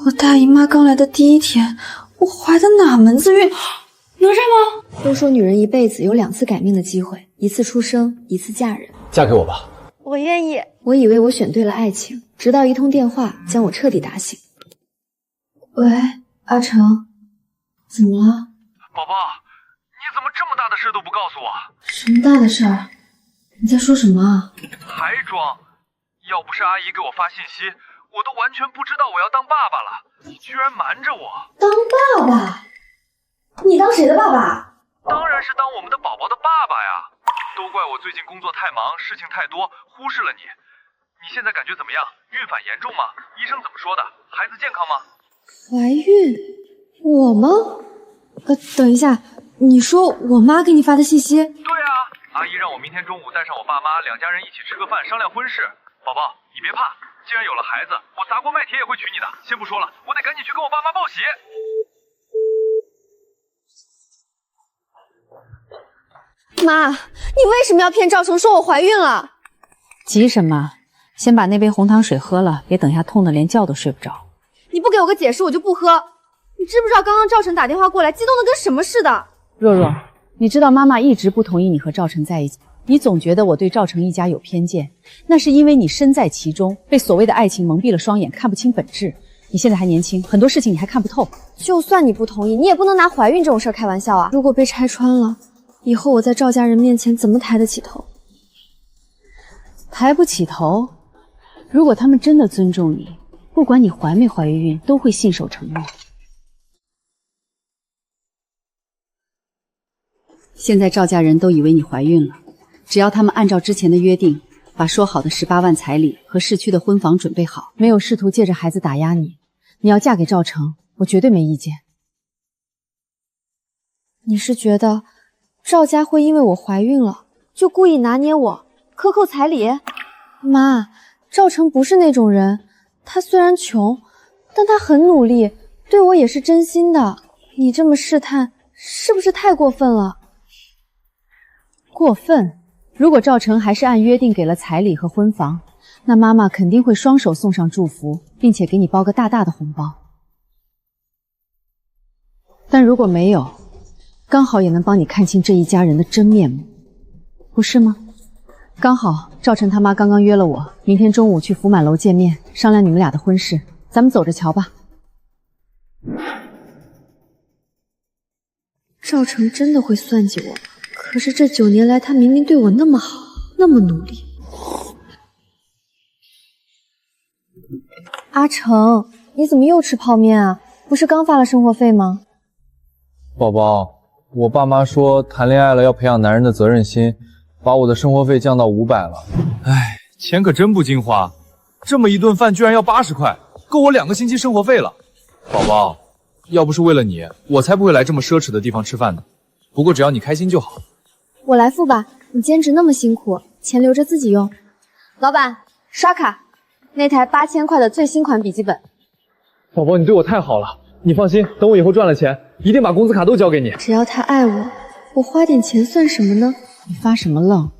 我大姨妈刚来的第1天，我怀的哪门子孕？哪吒吗？都说女人一辈子有2次改命的机会，一次出生，一次嫁人。嫁给我吧。我愿意。我以为我选对了爱情，直到一通电话将我彻底打醒。喂，阿成，怎么了？宝宝，你怎么这么大的事都不告诉我？什么大的事儿？你在说什么啊？还装？要不是阿姨给我发信息，我都完全不知道我要当爸爸了。你居然瞒着我！当爸爸？你当谁的爸爸？当然是当我们的宝宝的爸爸呀！都怪我最近工作太忙，事情太多，忽视了你。你现在感觉怎么样？孕反严重吗？医生怎么说的？孩子健康吗？怀孕？我吗？等一下，你说我妈给你发的信息？对啊，阿姨让我明天中午带上我爸妈2家人一起吃个饭，商量婚事。宝宝，你别怕，既然有了孩子，我砸锅卖铁也会娶你的。先不说了，我得赶紧去跟我爸妈报喜。妈，你为什么要骗赵成说我怀孕了？急什么？先把那杯红糖水喝了，别等下痛得连觉都睡不着。你不给我个解释，我就不喝。你知不知道刚刚赵成打电话过来，激动的跟什么似的？若若，你知道妈妈一直不同意你和赵成在一起，你总觉得我对赵成一家有偏见，那是因为你身在其中，被所谓的爱情蒙蔽了双眼，看不清本质。你现在还年轻，很多事情你还看不透。就算你不同意，你也不能拿怀孕这种事儿开玩笑啊！如果被拆穿了，以后我在赵家人面前怎么抬得起头？抬不起头？如果他们真的尊重你，不管你怀没怀孕，都会信守承诺。现在赵家人都以为你怀孕了，只要他们按照之前的约定，把说好的18万彩礼和市区的婚房准备好，没有试图借着孩子打压你，你要嫁给赵成，我绝对没意见。你是觉得赵家会因为我怀孕了，就故意拿捏我，克扣彩礼？妈，赵成不是那种人，他虽然穷，但他很努力，对我也是真心的。你这么试探，是不是太过分了？过分？如果赵成还是按约定给了彩礼和婚房，那妈妈肯定会双手送上祝福，并且给你包个大大的红包。但如果没有，刚好也能帮你看清这一家人的真面目，不是吗？刚好赵成他妈刚刚约了我，明天中午去福满楼见面，商量你们俩的婚事，咱们走着瞧吧。赵成真的会算计我，可是这9年来他明明对我那么好，那么努力。阿成，你怎么又吃泡面啊？不是刚发了生活费吗？宝宝，我爸妈说谈恋爱了要培养男人的责任心，把我的生活费降到500了。唉，钱可真不经花，这么一顿饭居然要80块，够我2个星期生活费了。宝宝，要不是为了你，我才不会来这么奢侈的地方吃饭呢。不过只要你开心就好。我来付吧，你兼职那么辛苦，钱留着自己用。老板，刷卡，那台8000块的最新款笔记本。宝宝，你对我太好了，你放心，等我以后赚了钱，一定把工资卡都交给你。只要他爱我，我花点钱算什么呢？你发什么愣？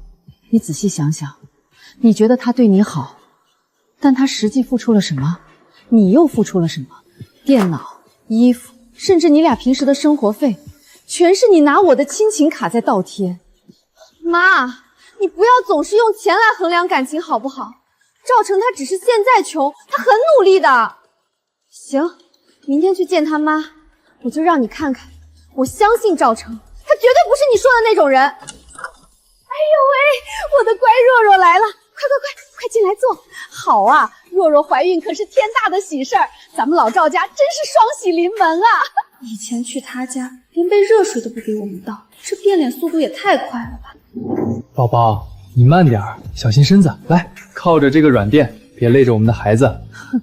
你仔细想想，你觉得他对你好，但他实际付出了什么？你又付出了什么？电脑、衣服，甚至你俩平时的生活费，全是你拿我的亲情卡在倒贴。妈，你不要总是用钱来衡量感情好不好？赵成他只是现在穷，他很努力的。行，明天去见他妈，我就让你看看，我相信赵成，他绝对不是你说的那种人。哎呦喂，我的乖若若来了，快进来坐。好啊，若若怀孕可是天大的喜事儿，咱们老赵家真是双喜临门啊。以前去他家连杯热水都不给我们倒，这变脸速度也太快了吧。宝宝，你慢点儿，小心身子。来，靠着这个软垫，别累着我们的孩子。哼，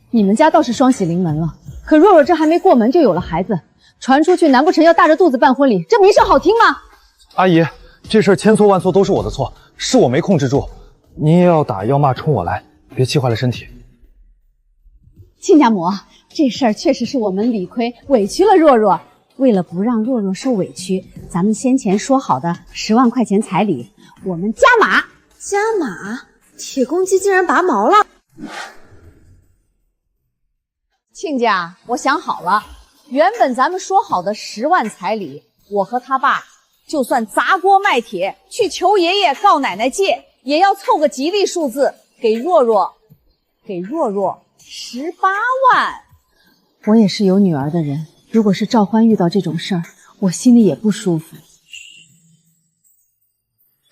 你们家倒是双喜临门了，可若若这还没过门就有了孩子，传出去难不成要大着肚子办婚礼？这名声好听吗？阿姨，这事儿千错万错都是我的错，是我没控制住。您也要打要骂冲我来，别气坏了身体。亲家母，这事儿确实是我们理亏，委屈了若若。为了不让若若受委屈，咱们先前说好的10万块钱彩礼，我们加码。加码？铁公鸡竟然拔毛了！亲家，我想好了，原本咱们说好的10万彩礼，我和他爸就算砸锅卖铁去求爷爷告奶奶借，也要凑个吉利数字，给若若18万。我也是有女儿的人，如果是赵欢遇到这种事儿，我心里也不舒服。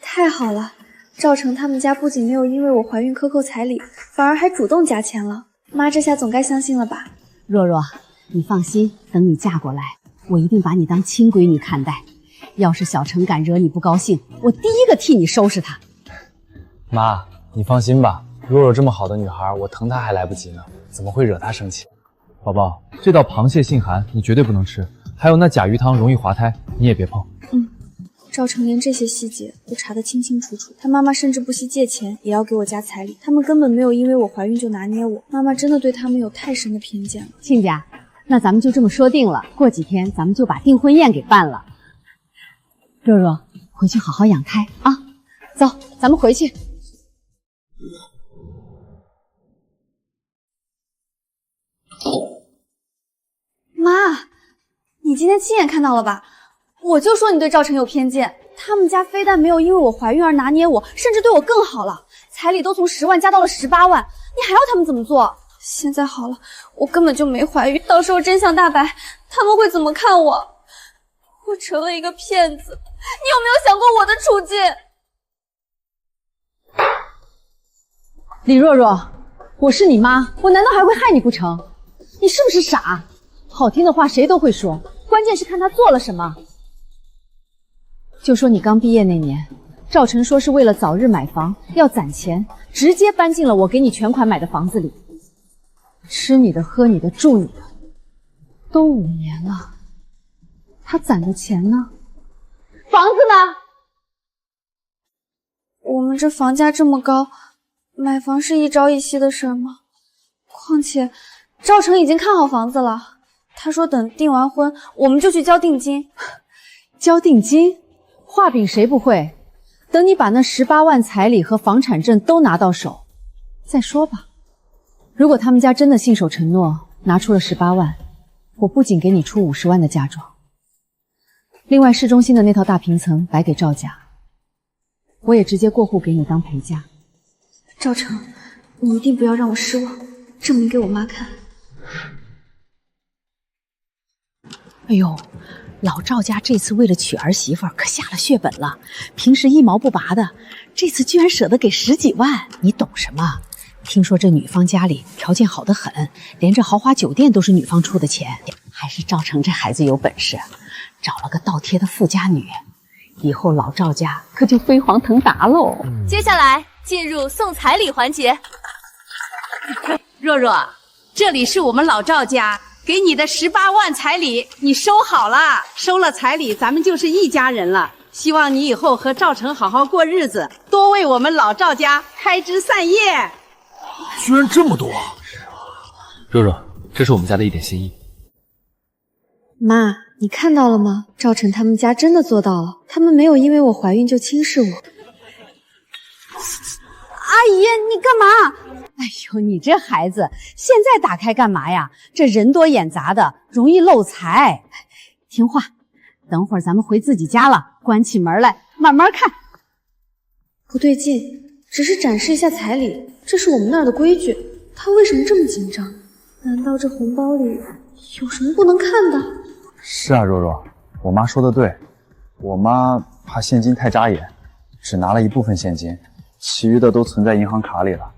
太好了，赵成他们家不仅没有因为我怀孕克扣彩礼，反而还主动加钱了。妈这下总该相信了吧？若若，你放心，等你嫁过来，我一定把你当亲闺女看待。要是小成敢惹你不高兴，我第一个替你收拾他。妈，你放心吧，若若这么好的女孩，我疼她还来不及呢，怎么会惹她生气？宝宝，这道螃蟹性寒，你绝对不能吃。还有那甲鱼汤容易滑胎，你也别碰。赵成连这些细节都查得清清楚楚，他妈妈甚至不惜借钱也要给我加彩礼，他们根本没有因为我怀孕就拿捏我，妈妈真的对他们有太深的偏见了。亲家，那咱们就这么说定了，过几天咱们就把订婚宴给办了。若若，回去好好养胎啊！走，咱们回去。妈，你今天亲眼看到了吧？我就说你对赵成有偏见，他们家非但没有因为我怀孕而拿捏我，甚至对我更好了，彩礼都从10万加到了18万，你还要他们怎么做？现在好了，我根本就没怀孕，到时候真相大白，他们会怎么看我？我成了一个骗子，你有没有想过我的处境？李若若，我是你妈，我难道还会害你不成？你是不是傻？好听的话谁都会说，关键是看他做了什么。就说你刚毕业那年，赵晨说是为了早日买房要攒钱，直接搬进了我给你全款买的房子里，吃你的喝你的住你的。都5年了，他攒的钱呢？房子呢？我们这房价这么高，买房是一朝一夕的事吗？况且赵成已经看好房子了，他说等订完婚我们就去交定金。交定金？画饼谁不会？等你把那18万彩礼和房产证都拿到手再说吧。如果他们家真的信守承诺，拿出了18万，我不仅给你出50万的嫁妆，另外市中心的那套大平层白给赵家，我也直接过户给你当陪嫁。赵成，你一定不要让我失望，证明给我妈看。哎呦，老赵家这次为了娶儿媳妇可下了血本了，平时1毛不拔的，这次居然舍得给10几万，你懂什么？听说这女方家里条件好得很，连这豪华酒店都是女方出的钱，还是赵成这孩子有本事，找了个倒贴的富家女，以后老赵家可就飞黄腾达喽。接下来进入送彩礼环节。若若，这里是我们老赵家给你的18万彩礼，你收好了。收了彩礼，咱们就是一家人了。希望你以后和赵成好好过日子，多为我们老赵家开枝散叶。居然这么多！若若，这是我们家的一点心意。妈，你看到了吗？赵晨他们家真的做到了，他们没有因为我怀孕就轻视我。阿姨，你干嘛？哎呦，你这孩子现在打开干嘛呀？这人多眼杂的，容易漏财。听话，等会儿咱们回自己家了，关起门来慢慢看。不对劲，只是展示一下彩礼，这是我们那儿的规矩，他为什么这么紧张？难道这红包里有什么不能看的？是啊，若若，我妈说的对，我妈怕现金太扎眼，只拿了一部分现金，其余的都存在银行卡里了。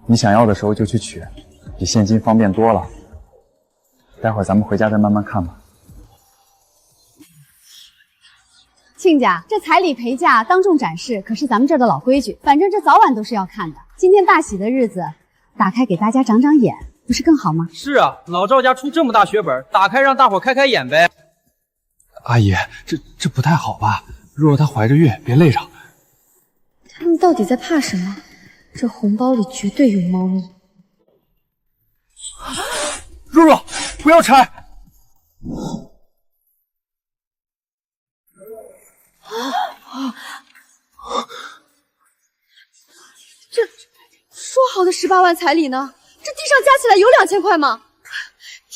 你想要的时候就去取，比现金方便多了。待会儿咱们回家再慢慢看吧。亲家，这彩礼陪嫁当众展示可是咱们这儿的老规矩，反正这早晚都是要看的。今天大喜的日子，打开给大家长长眼，不是更好吗？是啊，老赵家出这么大血本，打开让大伙开开眼呗。阿姨，这不太好吧？若若她怀着孕，别累着。他们到底在怕什么？这红包里绝对有猫腻。若若，不要拆！这说好的18万彩礼呢？这地上加起来有2000块吗？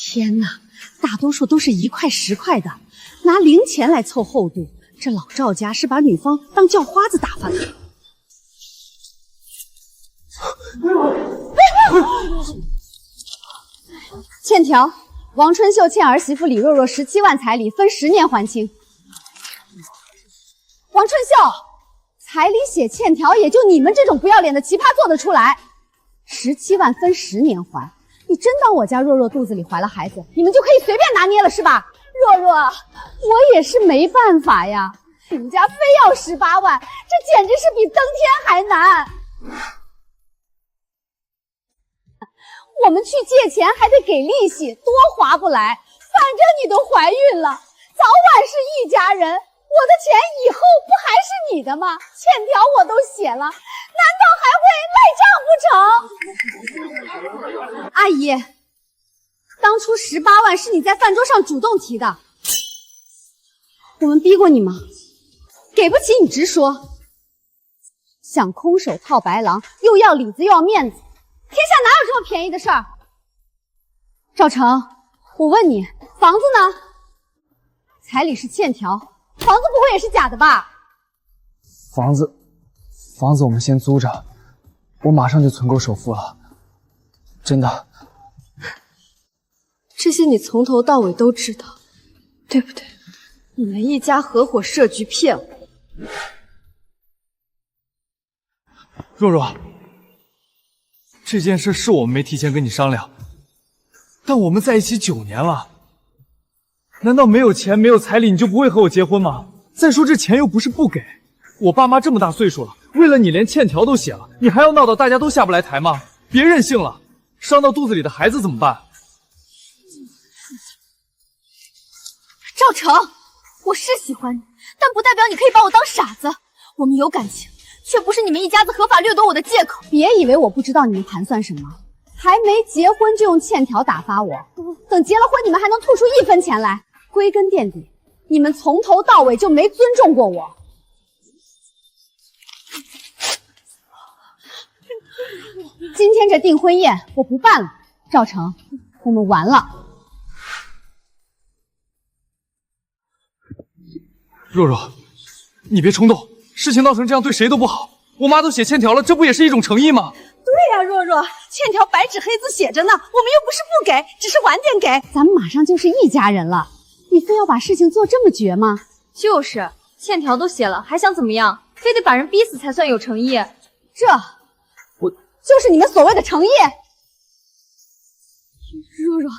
天哪，大多数都是1块10块的，拿零钱来凑厚度。这老赵家是把女方当叫花子打发的。欠条，王春秀欠儿媳妇李若若17万彩礼，分10年还清。王春秀，彩礼写欠条，也就你们这种不要脸的奇葩做得出来。17万分10年还，你真当我家若若肚子里怀了孩子，你们就可以随便拿捏了是吧？若若，我也是没办法呀，你们家非要18万，这简直是比登天还难。我们去借钱还得给利息，多划不来。反正你都怀孕了，早晚是一家人。我的钱以后不还是你的吗？欠条我都写了，难道还会赖账不成？阿姨，当初18万是你在饭桌上主动提的，我们逼过你吗？给不起你直说。想空手套白狼，又要里子又要面子，天下哪有这么便宜的事儿？赵成，我问你，房子呢？彩礼是欠条，房子不会也是假的吧？房子我们先租着，我马上就存够首付了，真的。这些你从头到尾都知道，对不对？你们一家合伙设局骗我。若若，这件事是我们没提前跟你商量，但我们在一起9年了，难道没有钱没有彩礼你就不会和我结婚吗？再说这钱又不是不给，我爸妈这么大岁数了，为了你连欠条都写了，你还要闹到大家都下不来台吗？别任性了，伤到肚子里的孩子怎么办？赵成，我是喜欢你，但不代表你可以把我当傻子。我们有感情，却不是你们一家子合法掠夺我的借口。别以为我不知道你们盘算什么，还没结婚就用欠条打发我，等结了婚你们还能吐出1分钱来。归根垫底，你们从头到尾就没尊重过我。今天这订婚宴我不办了，赵成，我们完了。若若，你别冲动，事情闹成这样对谁都不好。我妈都写欠条了，这不也是一种诚意吗？对呀，若若，欠条白纸黑字写着呢，我们又不是不给，只是晚点给。咱们马上就是一家人了，你非要把事情做这么绝吗？就是，欠条都写了，还想怎么样？非得把人逼死才算有诚意？这，我就是你们所谓的诚意。若若，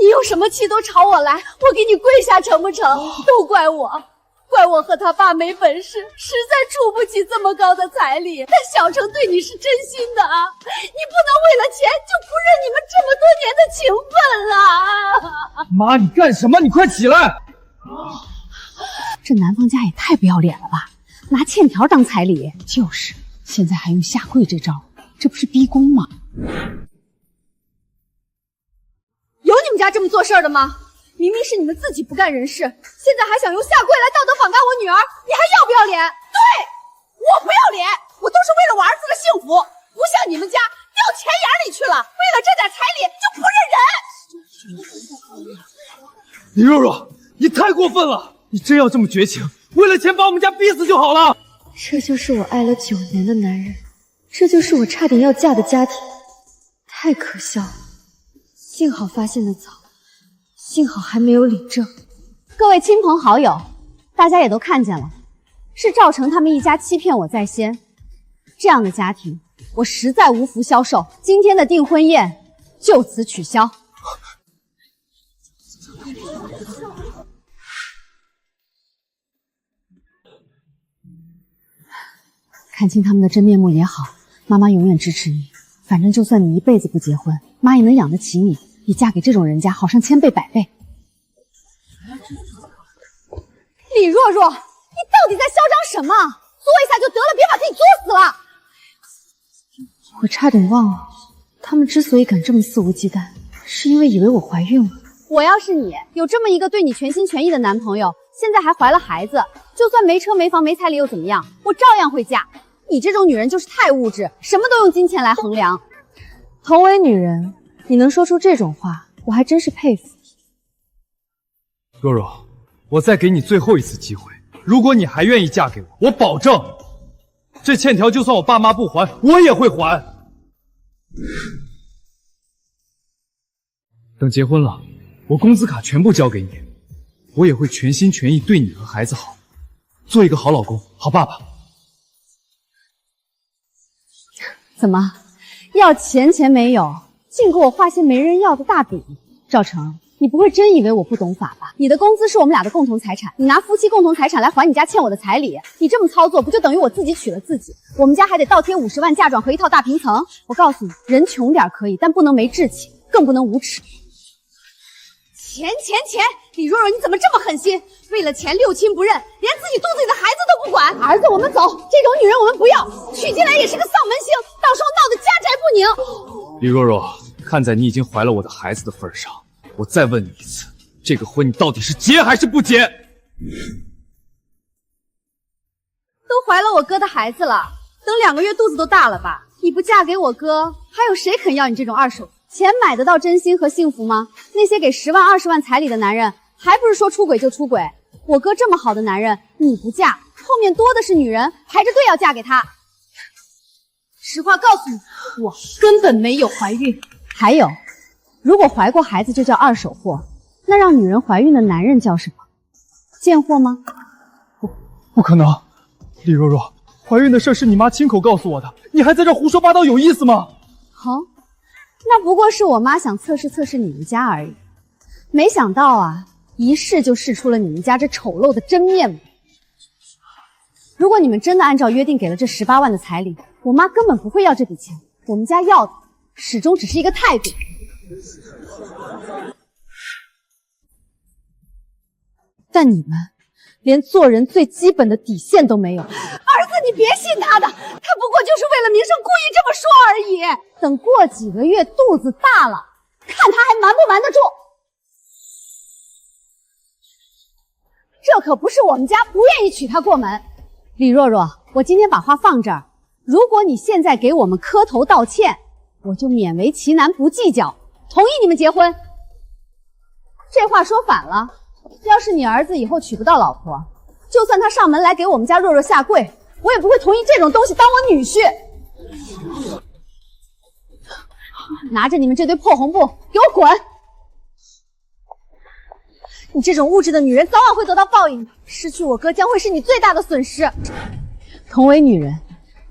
你有什么气都朝我来，我给你跪下成不成？都怪我，怪我和他爸没本事，实在出不起这么高的彩礼。但小成对你是真心的啊，你不能为了钱就不认你们这么多年的情分了。妈，你干什么？你快起来！这男方家也太不要脸了吧，拿欠条当彩礼。就是，现在还用下跪这招，这不是逼宫吗？有你们家这么做事儿的吗？明明是你们自己不干人事，现在还想用下跪来道德绑架我女儿，你还要不要脸？对，我不要脸，我都是为了我儿子的幸福，不像你们家掉钱眼里去了，为了这点彩礼就不认人。李若若，你太过分了！你真要这么绝情，为了钱把我们家逼死就好了。这就是我爱了9年的男人，这就是我差点要嫁的家庭，太可笑了。幸好发现的早，幸好还没有领证。各位亲朋好友，大家也都看见了，是赵成他们一家欺骗我在先，这样的家庭我实在无福消受。今天的订婚宴就此取消。看清他们的真面目也好，妈妈永远支持你。反正就算你一辈子不结婚，妈也能养得起你，比嫁给这种人家好上1000倍100倍。李若若，你到底在嚣张什么？作一下就得了，别把自己作死了。我差点忘了，他们之所以敢这么肆无忌惮，是因为以为我怀孕了。我要是你，有这么一个对你全心全意的男朋友，现在还怀了孩子，就算没车没房没彩礼又怎么样？我照样会嫁。你这种女人就是太物质，什么都用金钱来衡量。同为女人，你能说出这种话，我还真是佩服。若若，我再给你最后一次机会，如果你还愿意嫁给我，我保证，这欠条就算我爸妈不还，我也会还。等结婚了，我工资卡全部交给你，我也会全心全意对你和孩子好，做一个好老公、好爸爸。怎么，要钱没有，净给我画些没人要的大饼？赵成，你不会真以为我不懂法吧？你的工资是我们俩的共同财产，你拿夫妻共同财产来还你家欠我的彩礼，你这么操作，不就等于我自己娶了自己？我们家还得倒贴50万嫁妆和一套大平层。我告诉你，人穷点可以，但不能没志气，更不能无耻。钱！李若若，你怎么这么狠心？为了钱六亲不认，连自己肚子里的孩子都不管。儿子，我们走，这种女人我们不要，娶进来也是个丧门星，到时候闹得家宅不宁。李若若，看在你已经怀了我的孩子的份上，我再问你一次，这个婚你到底是结还是不结？都怀了我哥的孩子了，等2个月肚子都大了吧？你不嫁给我哥，还有谁肯要你这种二手？钱买得到真心和幸福吗？那些给10万20万彩礼的男人，还不是说出轨就出轨？我哥这么好的男人，你不嫁，后面多的是女人排着队要嫁给他。实话告诉你，我根本没有怀孕。还有，如果怀过孩子就叫二手货，那让女人怀孕的男人叫什么？贱货吗？不可能，李若若，怀孕的事是你妈亲口告诉我的，你还在这胡说八道，有意思吗？好，那不过是我妈想测试测试你们家而已。没想到啊，一试就试出了你们家这丑陋的真面目。如果你们真的按照约定给了这18万的彩礼，我妈根本不会要这笔钱，我们家要的始终只是一个态度。但你们连做人最基本的底线都没有。儿子，你别信他的，他不过就是为了名声故意这么说而已。等过几个月肚子大了，看他还瞒不瞒得住。这可不是我们家不愿意娶她过门。李若若，我今天把话放这儿，如果你现在给我们磕头道歉，我就勉为其难不计较，同意你们结婚。这话说反了，要是你儿子以后娶不到老婆，就算他上门来给我们家若若下跪，我也不会同意这种东西当我女婿。拿着你们这堆破红布给我滚！你这种物质的女人早晚会得到报应的，失去我哥将会是你最大的损失。同为女人，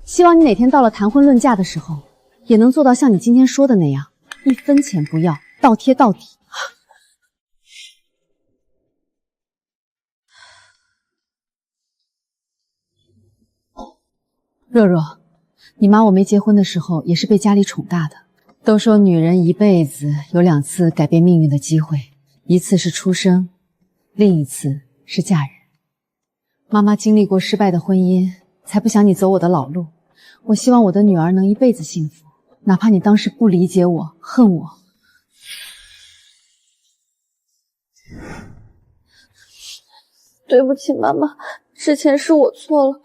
希望你哪天到了谈婚论嫁的时候，也能做到像你今天说的那样，一分钱不要，倒贴到底。若若，你妈我没结婚的时候也是被家里宠大的。都说女人一辈子有2次改变命运的机会，一次是出生，另一次是嫁人。妈妈经历过失败的婚姻，才不想你走我的老路。我希望我的女儿能一辈子幸福，哪怕你当时不理解我，恨我。对不起妈妈，之前是我错了，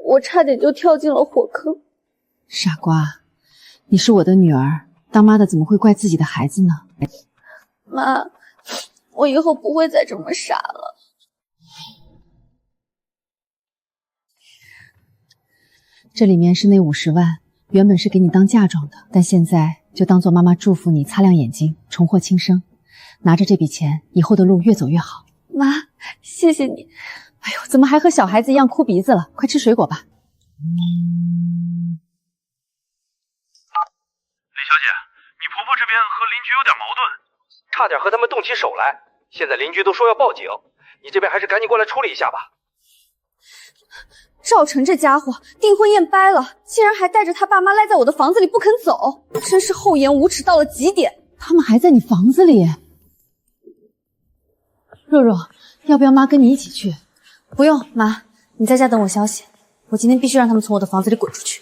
我差点就跳进了火坑。傻瓜，你是我的女儿，当妈的怎么会怪自己的孩子呢？妈，我以后不会再这么傻了。这里面是那50万，原本是给你当嫁妆的，但现在就当做妈妈祝福你擦亮眼睛，重获轻生。拿着这笔钱，以后的路越走越好。妈，谢谢你。哎呦，怎么还和小孩子一样哭鼻子了？快吃水果吧。李小姐，你婆婆这边和邻居有点矛盾，差点和他们动起手来。现在邻居都说要报警，你这边还是赶紧过来处理一下吧。赵晨这家伙订婚宴掰了，竟然还带着他爸妈赖在我的房子里不肯走，真是厚颜无耻到了极点。他们还在你房子里？若若，要不要妈跟你一起去？不用，妈，你在家等我消息。我今天必须让他们从我的房子里滚出去。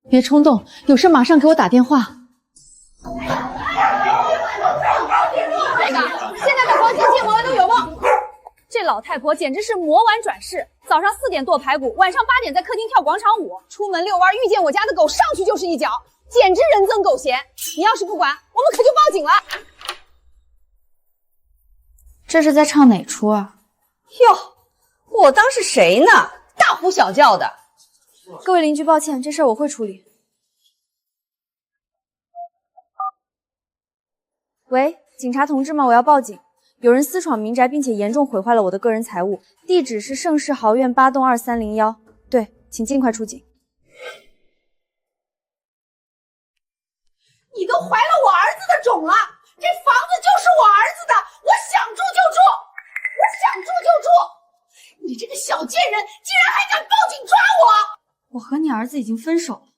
别冲动，有事马上给我打电话。现在的黄金芥末都有吗？这老太婆简直是魔丸转世，早上4点剁排骨，晚上8点在客厅跳广场舞，出门遛弯遇见我家的狗，上去就是一脚。简直人憎狗嫌！你要是不管，我们可就报警了。这是在唱哪出啊？哟，我当是谁呢？大呼小叫的。各位邻居，抱歉，这事儿我会处理。喂，警察同志吗？我要报警，有人私闯民宅，并且严重毁坏了我的个人财物，地址是盛世豪苑8栋2301。对，请尽快出警。你都怀了我儿子的种了，这房子就是我儿子的，我想住就住，我想住就住。你这个小贱人，竟然还敢报警抓我！我和你儿子已经分手了，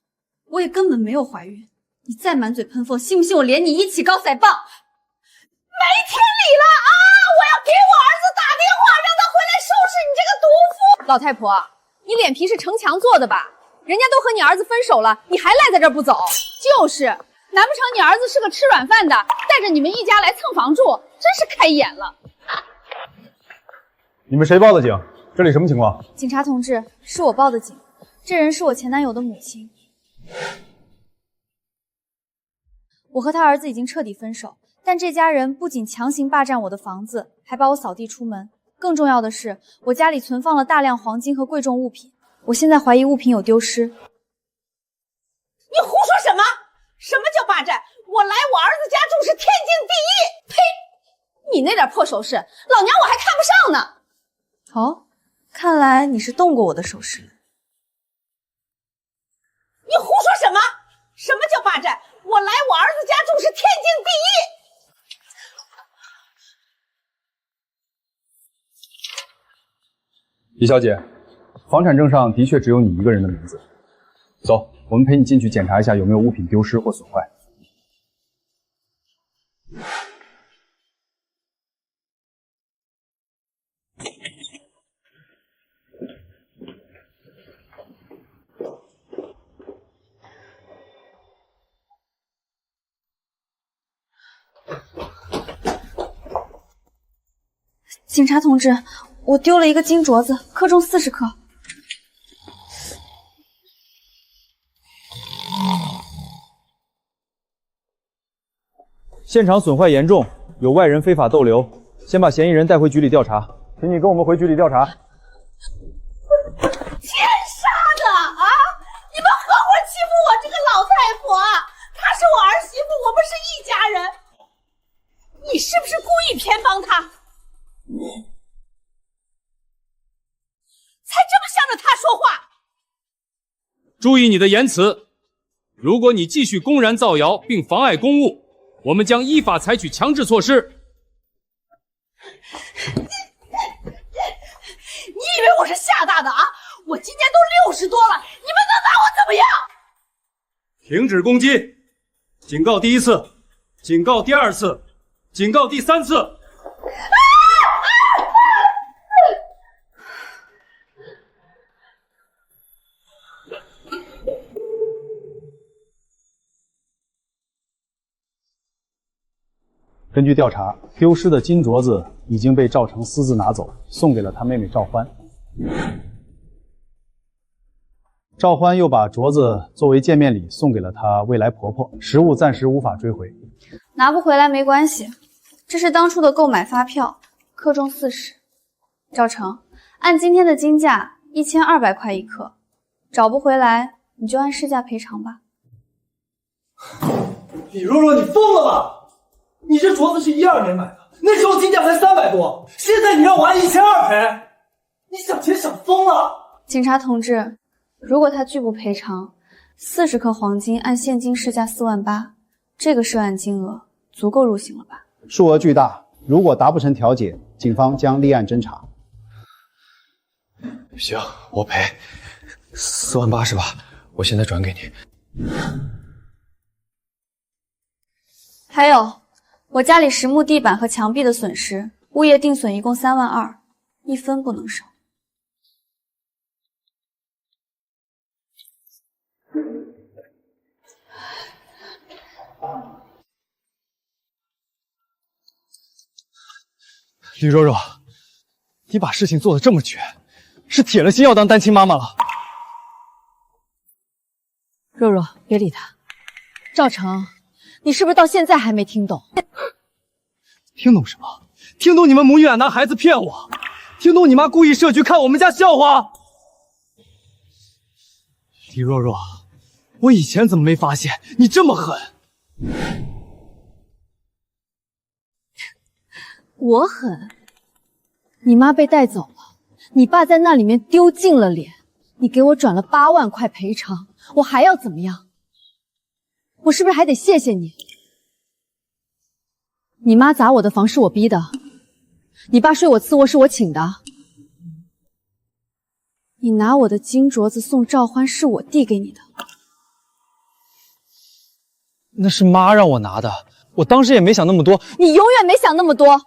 我也根本没有怀孕。你再满嘴喷风，信不信我连你一起高踩棒？没天理了啊！我要给我儿子打电话，让他回来收拾你这个毒妇！老太婆，你脸皮是城墙做的吧？人家都和你儿子分手了，你还赖在这儿不走？就是，难不成你儿子是个吃软饭的，带着你们一家来蹭房住？真是开眼了！你们谁报的警？这里什么情况？警察同志，是我报的警，这人是我前男友的母亲。我和他儿子已经彻底分手，但这家人不仅强行霸占我的房子，还把我扫地出门。更重要的是，我家里存放了大量黄金和贵重物品，我现在怀疑物品有丢失。你胡说什么？什么叫霸占？我来我儿子家住是天经地义。呸！你那点破首饰，老娘我还看不上呢。哦，看来你是动过我的首饰。你胡说什么？什么叫霸占？我来我儿子家住是天经地义。李小姐，房产证上的确只有你一个人的名字。走，我们陪你进去检查一下有没有物品丢失或损坏。警察同志，我丢了一个金镯子，克重40克。现场损坏严重，有外人非法逗留，先把嫌疑人带回局里调查。请你跟我们回局里调查。奸杀的啊！你们合伙欺负我这个老太婆，她是我儿媳妇，我们是一家人。你是不是故意偏帮她？才这么向着她说话？注意你的言辞，如果你继续公然造谣并妨碍公务，我们将依法采取强制措施。你以为我是吓大的啊？我今年都60多了，你们能拿我怎么样？停止攻击！警告第1次，警告第2次，警告第3次。根据调查，丢失的金镯子已经被赵成私自拿走，送给了他妹妹赵欢。赵欢又把镯子作为见面礼送给了她未来婆婆，实物暂时无法追回。拿不回来没关系，这是当初的购买发票，克重40。赵成，按今天的金价1200块1克，找不回来你就按市价赔偿吧。李若若，你疯了吧？你这镯子是12年买的，那时候金价才300多，现在你让我按1200赔，你想钱想疯了！警察同志，如果他拒不赔偿，40克黄金按现金市价48000，这个涉案金额足够入刑了吧？数额巨大，如果达不成调解，警方将立案侦查。行，我赔48000是吧？我现在转给你。还有，我家里实木地板和墙壁的损失，物业定损一共32000，1分不能少。李若若，你把事情做得这么绝，是铁了心要当单亲妈妈了。若若，别理他，赵成，你是不是到现在还没听懂？听懂什么？听懂你们母女俩拿孩子骗我？听懂你妈故意设局看我们家笑话？李若若，我以前怎么没发现你这么狠？我狠？你妈被带走了，你爸在那里面丢尽了脸，你给我转了8万块赔偿，我还要怎么样？我是不是还得谢谢你？你妈砸我的房是我逼的，你爸睡我次卧是我请的，你拿我的金镯子送赵欢是我递给你的。那是妈让我拿的，我当时也没想那么多。你永远没想那么多。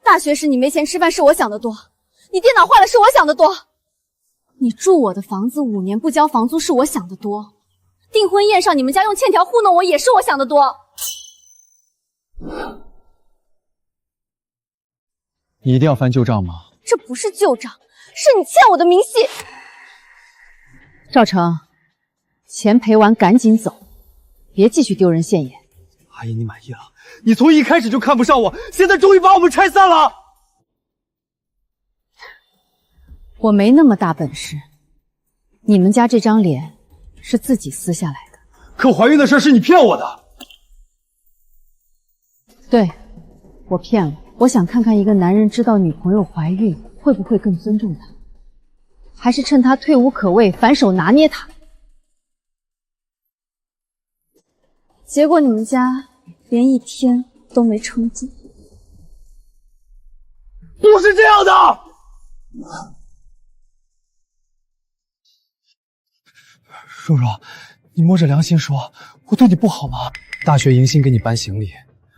大学时你没钱吃饭是我想的多，你电脑坏了是我想的多，你住我的房子5年不交房租是我想的多，订婚宴上你们家用欠条糊弄我也是我想的多。你一定要翻旧账吗？这不是旧账，是你欠我的明细。赵成，钱赔完赶紧走，别继续丢人现眼。阿姨，你满意了？你从一开始就看不上我，现在终于把我们拆散了。我没那么大本事，你们家这张脸是自己撕下来的。可怀孕的事是你骗我的。对，我骗了。我想看看一个男人知道女朋友怀孕会不会更尊重她，还是趁她退无可畏反手拿捏她。结果你们家连1天都没撑住。不是这样的。若若，你摸着良心说，我对你不好吗？大学迎新给你搬行李，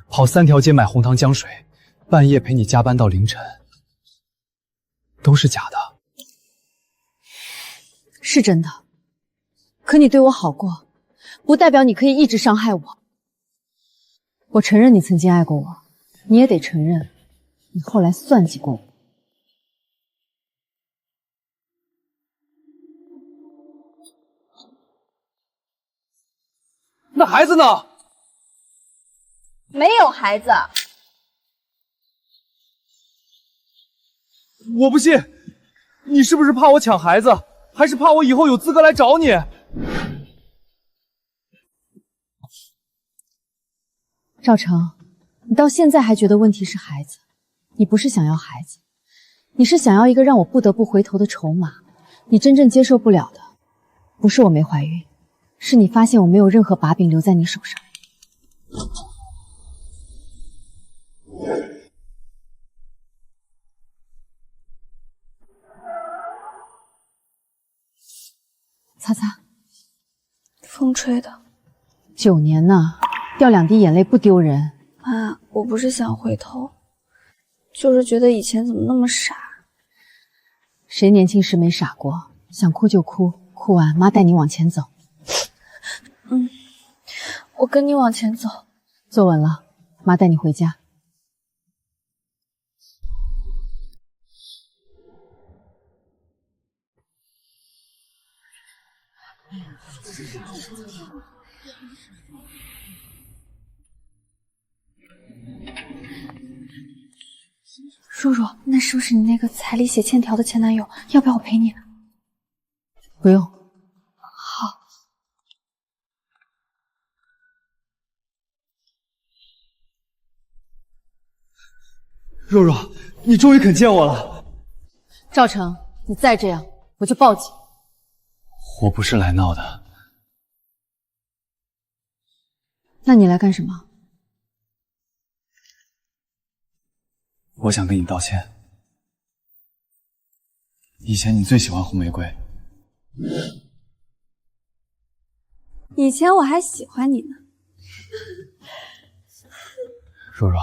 跑3条街买红糖姜水，半夜陪你加班到凌晨，都是假的。是真的，可你对我好过，不代表你可以一直伤害我。我承认你曾经爱过我，你也得承认，你后来算计过我。那孩子呢？没有孩子。我不信，你是不是怕我抢孩子，还是怕我以后有资格来找你？赵成，你到现在还觉得问题是孩子？你不是想要孩子，你是想要一个让我不得不回头的筹码。你真正接受不了的，不是我没怀孕，是你发现我没有任何把柄留在你手上。擦擦，风吹的。9年呢，掉2滴眼泪不丢人。妈，我不是想回头，就是觉得以前怎么那么傻。谁年轻时没傻过？想哭就哭，哭完妈带你往前走。我跟你往前走。坐稳了，妈带你回家。若若，那是不是你那个彩礼写欠条的前男友？要不要我陪你？不用。好。若若，你终于肯见我了。赵成，你再这样，我就报警。我不是来闹的。那你来干什么？我想跟你道歉。以前你最喜欢红玫瑰，以前我还喜欢你呢。若若，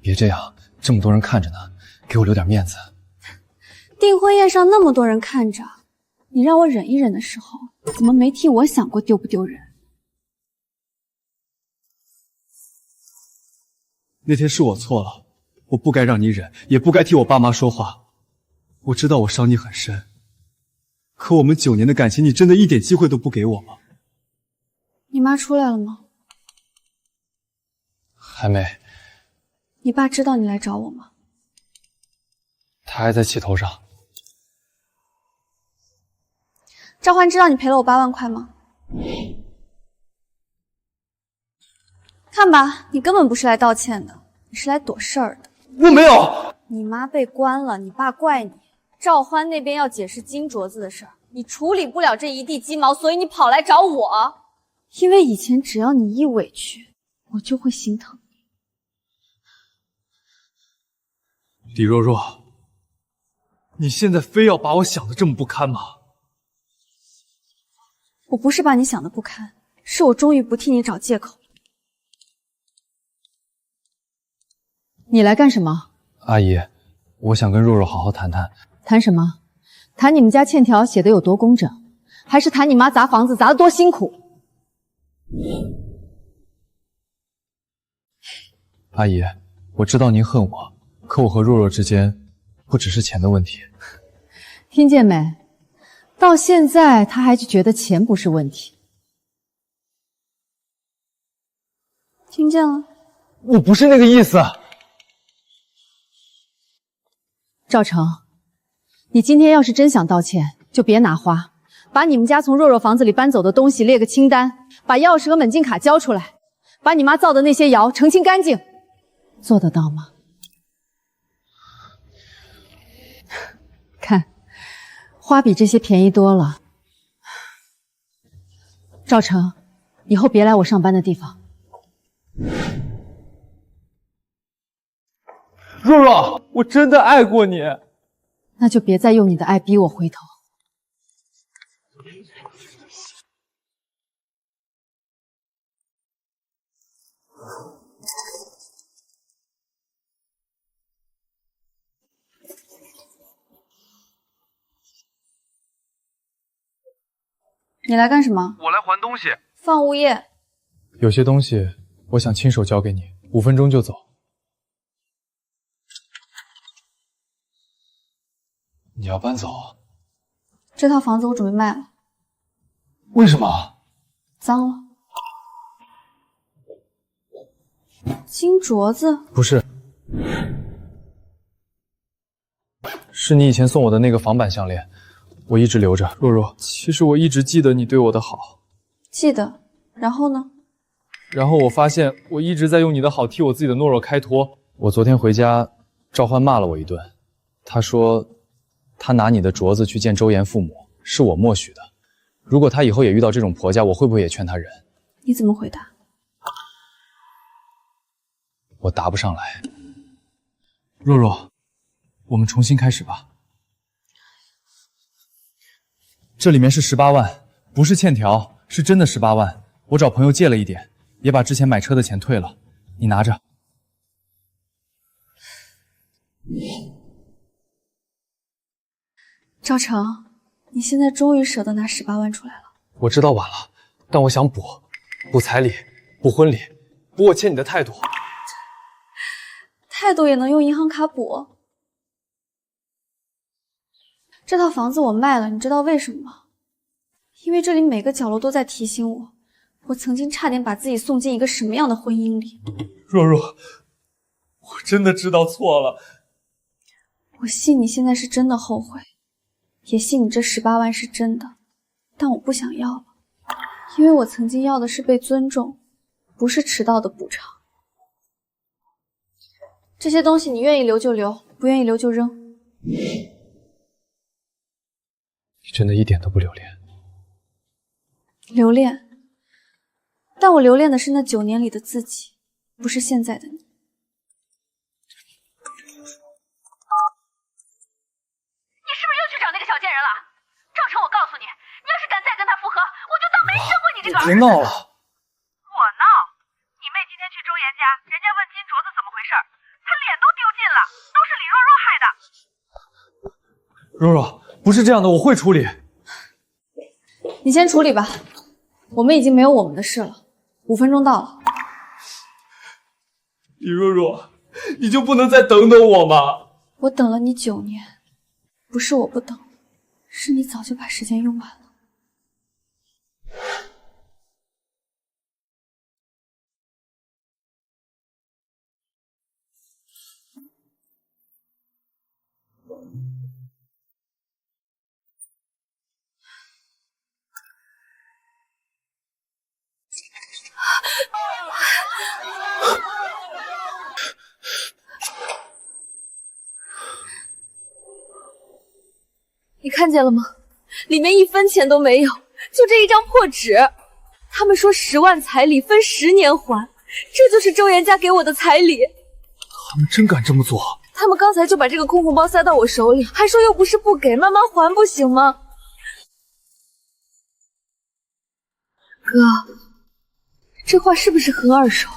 别这样，这么多人看着呢，给我留点面子。订婚宴上那么多人看着，你让我忍一忍的时候，怎么没替我想过丢不丢人？那天是我错了，我不该让你忍，也不该替我爸妈说话。我知道我伤你很深，可我们9年的感情，你真的一点机会都不给我吗？你妈出来了吗？还没。你爸知道你来找我吗？他还在气头上。赵欢知道你赔了我8万块吗？看吧，你根本不是来道歉的，你是来躲事儿的。我没有。你妈被关了，你爸怪你。赵欢那边要解释金镯子的事儿，你处理不了这一地鸡毛，所以你跑来找我。因为以前只要你一委屈，我就会心疼你。李若若，你现在非要把我想的这么不堪吗？我不是把你想的不堪，是我终于不替你找借口。你来干什么？阿姨，我想跟若若好好谈谈。谈什么？谈你们家欠条写的有多工整，还是谈你妈砸房子砸得多辛苦？阿姨，我知道您恨我，可我和若若之间不只是钱的问题。听见没？到现在他还是觉得钱不是问题。听见了？我不是那个意思。赵成，你今天要是真想道歉，就别拿花，把你们家从若若房子里搬走的东西列个清单，把钥匙和门禁卡交出来，把你妈造的那些谣澄清干净。做得到吗？看，花比这些便宜多了。赵成，以后别来我上班的地方。若若，我真的爱过你。那就别再用你的爱逼我回头。你来干什么？我来还东西。放物业。有些东西我想亲手交给你，5分钟就走。你要搬走？这套房子我准备卖了。为什么？脏了。金镯子？不是，是你以前送我的那个仿版项链，我一直留着。若若，其实我一直记得你对我的好。记得。然后呢？然后我发现我一直在用你的好替我自己的懦弱开脱。我昨天回家，赵欢骂了我一顿，他说他拿你的镯子去见周岩父母，是我默许的。如果他以后也遇到这种婆家，我会不会也劝他忍？你怎么回答？我答不上来。若若，我们重新开始吧。这里面是18万，不是欠条，是真的18万。我找朋友借了一点，也把之前买车的钱退了，你拿着。赵成，你现在终于舍得拿18万出来了。我知道晚了，但我想补彩礼，补婚礼，补我欠你的态度。态度也能用银行卡补？这套房子我卖了，你知道为什么吗？因为这里每个角落都在提醒我，我曾经差点把自己送进一个什么样的婚姻里。若若，我真的知道错了。我信你现在是真的后悔，也信你这18万是真的，但我不想要了，因为我曾经要的是被尊重，不是迟到的补偿。这些东西你愿意留就留，不愿意留就扔。你真的一点都不留恋？留恋，但我留恋的是那9年里的自己，不是现在的你。你是不是又去找那个小贱人了？赵成，我告诉你，你要是敢再跟他复合，我就当没生过你这个儿子。别闹了！我闹？你妹今天去周岩家，人家问金镯子怎么回事，她脸都丢尽了，都是李若若害的。若若，不是这样的，我会处理。你先处理吧，我们已经没有我们的事了。5分钟到了。李若若，你就不能再等等我吗？我等了你9年，不是我不等，是你早就把时间用完了。看见了吗？里面1分钱都没有，就这一张破纸。他们说10万彩礼分10年还，这就是周岩家给我的彩礼。他们真敢这么做？他们刚才就把这个空红包塞到我手里，还说又不是不给，慢慢还不行吗？哥，这话是不是很耳熟？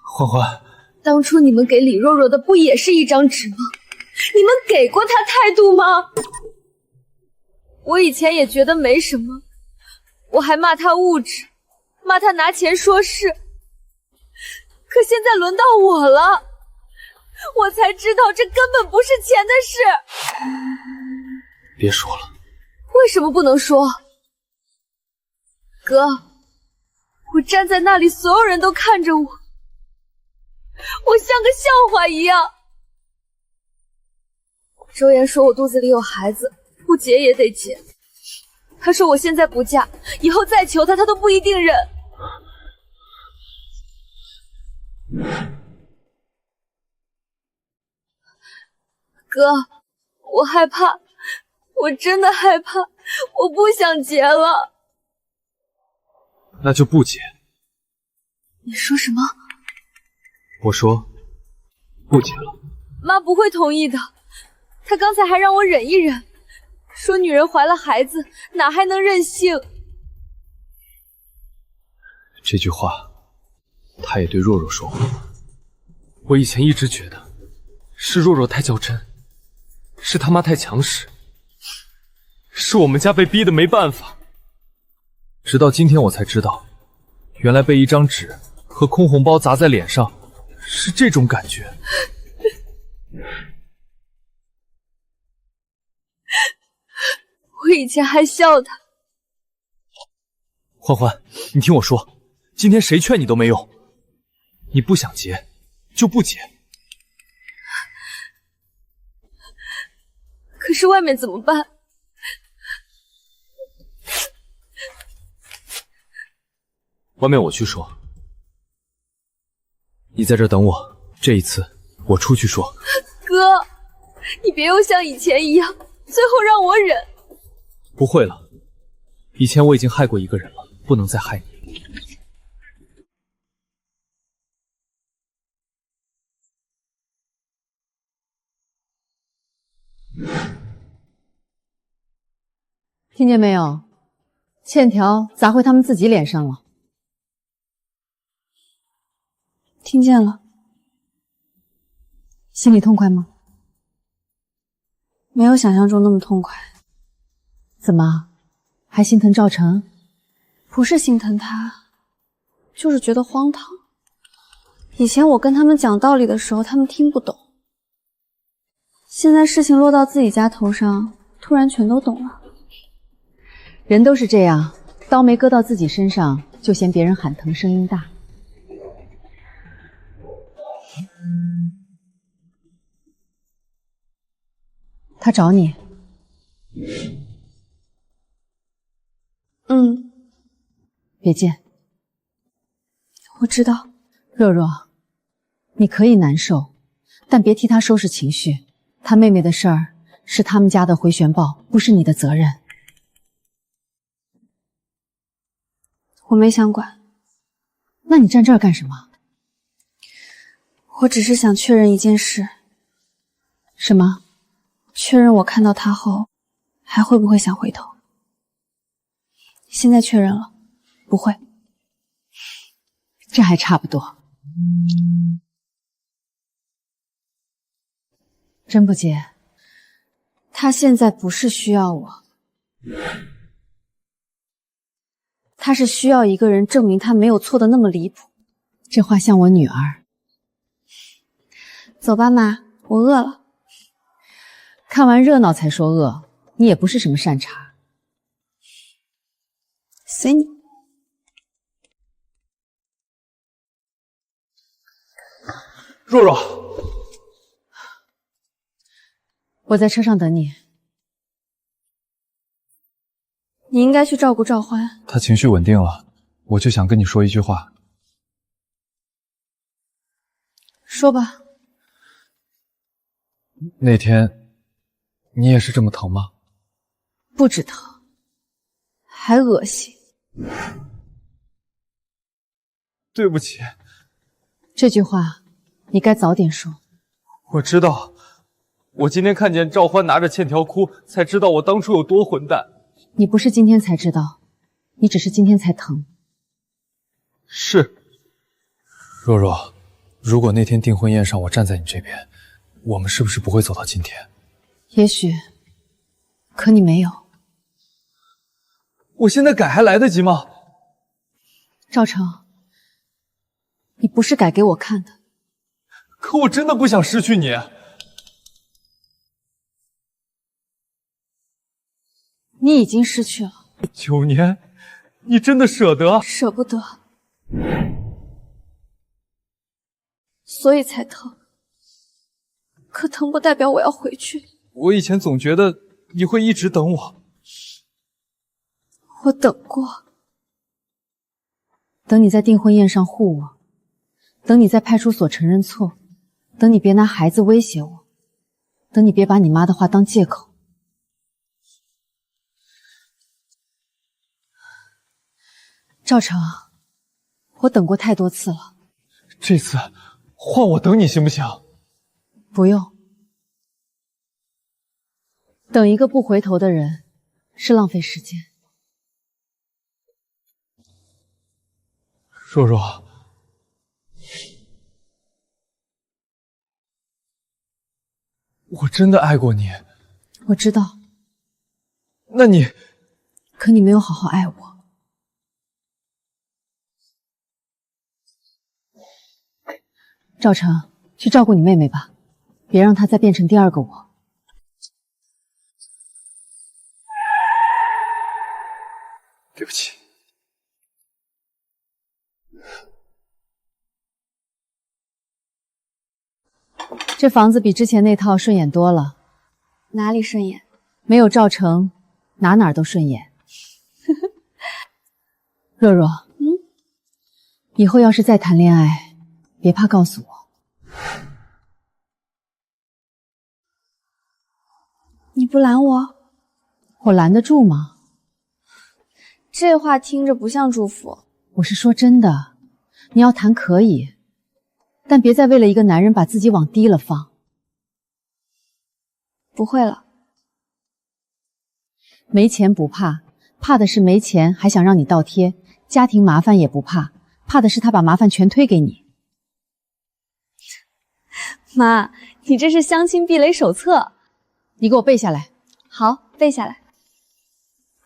欢欢，当初你们给李若若的不也是一张纸吗？你们给过她态度吗？我以前也觉得没什么，我还骂她物质，骂她拿钱说事。可现在轮到我了，我才知道这根本不是钱的事。别说了。为什么不能说？哥，我站在那里，所有人都看着我，我像个笑话一样。周岩说我肚子里有孩子，不结也得结。他说我现在不嫁，以后再求他，他都不一定认。哥，我害怕，我真的害怕，我不想结了。那就不结。你说什么？我说不结了。妈不会同意的，她刚才还让我忍一忍，说女人怀了孩子哪还能任性。这句话他也对若若说过。我以前一直觉得是若若太较真，是他妈太强势，是我们家被逼得没办法。直到今天我才知道，原来被一张纸和空红包砸在脸上是这种感觉。我以前还笑他。欢欢，你听我说，今天谁劝你都没用，你不想结就不结。可是外面怎么办？外面我去说，你在这等我，这一次我出去说。哥，你别又像以前一样，最后让我忍。不会了，以前我已经害过一个人了，不能再害你。听见没有？欠条砸回他们自己脸上了。听见了。心里痛快吗？没有想象中那么痛快。怎么，还心疼赵成？不是心疼他，就是觉得荒唐。以前我跟他们讲道理的时候，他们听不懂。现在事情落到自己家头上，突然全都懂了。人都是这样，刀没割到自己身上，就嫌别人喊疼声音大。他找你。别见。我知道。若若，你可以难受，但别替他收拾情绪。他妹妹的事儿是他们家的回旋镖，不是你的责任。我没想管。那你站这儿干什么？我只是想确认一件事。什么？确认我看到他后，还会不会想回头？现在确认了，不会。这还差不多。真不结？他现在不是需要我，他是需要一个人证明他没有错的那么离谱。这话像我女儿。走吧，妈，我饿了。看完热闹才说饿，你也不是什么善茬。随你。若若，我在车上等你。你应该去照顾赵欢。他情绪稳定了，我就想跟你说一句话。说吧。那天你也是这么疼吗？不止疼，还恶心。对不起，这句话你该早点说。我知道，我今天看见赵欢拿着欠条哭，才知道我当初有多混蛋。你不是今天才知道，你只是今天才疼。是。若若，如果那天订婚宴上我站在你这边，我们是不是不会走到今天？也许，可你没有。我现在改还来得及吗？赵成，你不是改给我看的。可我真的不想失去你。你已经失去了。9年，你真的舍得？舍不得，所以才疼。可疼不代表我要回去。我以前总觉得你会一直等我。我等过。等你在订婚宴上护我，等你在派出所承认错，等你别拿孩子威胁我，等你别把你妈的话当借口。赵成，我等过太多次了，这次换我等你行不行？不用。等一个不回头的人是浪费时间。若若，我真的爱过你。我知道。那你……可你没有好好爱我。赵成，去照顾你妹妹吧，别让她再变成第二个我。对不起。这房子比之前那套顺眼多了。哪里顺眼？没有赵成，哪哪都顺眼。若若，以后要是再谈恋爱，别怕告诉我。你不拦我？我拦得住吗？这话听着不像祝福。我是说真的，你要谈可以，但别再为了一个男人把自己往低了放。不会了。没钱不怕，怕的是没钱还想让你倒贴；家庭麻烦也不怕，怕的是他把麻烦全推给你。妈，你这是相亲避雷手册，你给我背下来。好，背下来。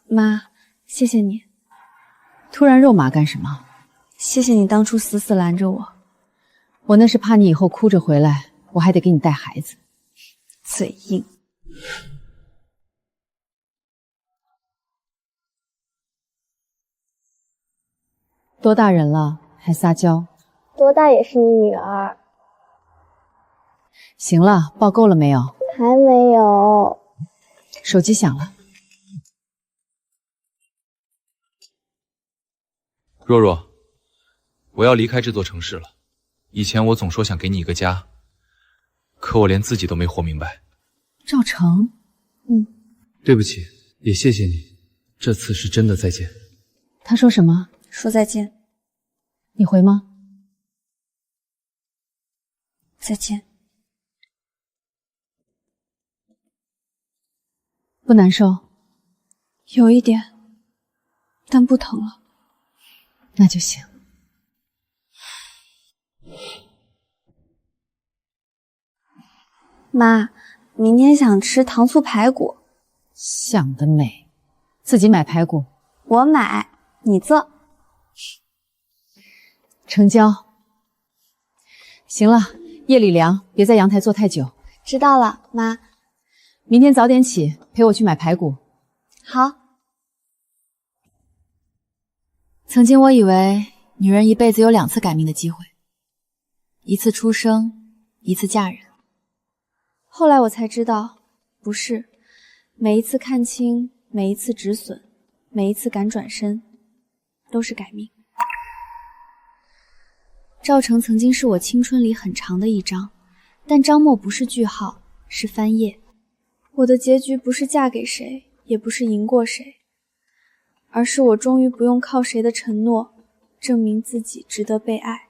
妈，谢谢你。突然肉麻干什么？谢谢你当初死死拦着我。我那是怕你以后哭着回来，我还得给你带孩子。嘴硬。多大人了还撒娇？多大也是你女儿。行了，抱够了没有？还没有。手机响了。若若，我要离开这座城市了。以前我总说想给你一个家，可我连自己都没活明白。赵成，对不起，也谢谢你，这次是真的再见。他说什么？说再见。你回吗？再见。不难受？有一点，但不疼了。那就行。妈，明天想吃糖醋排骨。想得美，自己买排骨。我买，你做。成交。行了，夜里凉，别在阳台坐太久。知道了，妈。明天早点起，陪我去买排骨。好。曾经我以为女人一辈子有2次改命的机会，一次出生，一次嫁人。后来我才知道，不是，每一次看清，每一次止损，每一次敢转身，都是改命。赵成曾经是我青春里很长的一章，但张默不是句号，是翻页。我的结局不是嫁给谁，也不是赢过谁，而是我终于不用靠谁的承诺证明自己值得被爱。